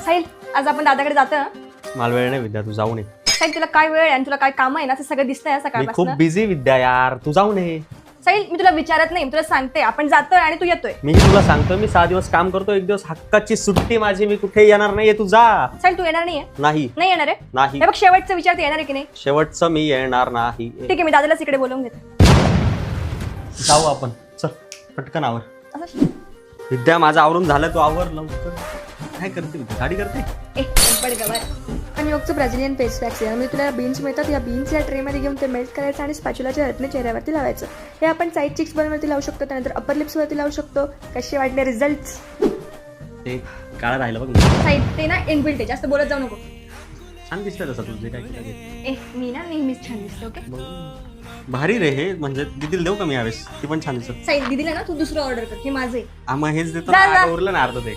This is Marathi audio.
साहिल, आज आपण दादाकडे जातो ना? मला वेळ नाही विद्या, तू जाऊ नये. साहिल, तुला काय वेळ आहे आणि तुला काय काम आहे ना, ते सगळं दिसतंय मी खूप सकाळपासून. बिझी विद्या यार, तू जाऊ नये. साहिल, मी तुला विचारत नाही, मी तुला सांगते आपण जातोय आणि तू येतोय. मी तुला सांगतो, मी 6 दिवस काम करतो, एक दिवस हक्काची सुट्टी माझी, मी कुठे येणार नाहीये, तू जा. साहिल, तू येणार नाहीये? नाही नाही येणार आहे? नाही, हे बघ, शेवटचं विचारते, येणार आहे की नाही? शेवटचं मी येणार नाही. ठीक आहे, मी दादालाच इकडे बोलवून घेते. जाऊ आपण, चल पटकन आवर. असं? विद्या, माझं आवरून झालं, तू आवर लवकर. काय करते विद्या, गाडी करते? बड गवर. आणि योगचं ब्राझिलियन पेस्ट वॅक्स आहे. म्हणजे तुला बीन्स मिळतात, या बीन्स या ट्रेमध्ये घेऊन ते मेल्ट करायचं आणि स्पॅच्युलाच्या हेल्पने चेहऱ्यावरती लावायचं. हे आपण साईड चिक्स बनवरती लावू शकतो, त्यानंतर अपर लिप्सवरती लावू शकतो. कसे वाटले रिझल्ट? ते काळं राहिलं बघ. साहिल, ते ना इनबिल्ट आहे, जास्त बोलत जाऊ नको. छान दिसतंय तसं तुझे काय केलं. मी ना नेहमीच छान दिसते. ओके भारी रे हे, म्हणजे दिदीला देऊ का मी यावेळेस? ती पण छान दिसत. साहिल, दीदीला ना तू दुसरं ऑर्डर कर, हे माझं आहे. मग हेच देतो जा, जा. ना, उरलं ना अर्ध ते.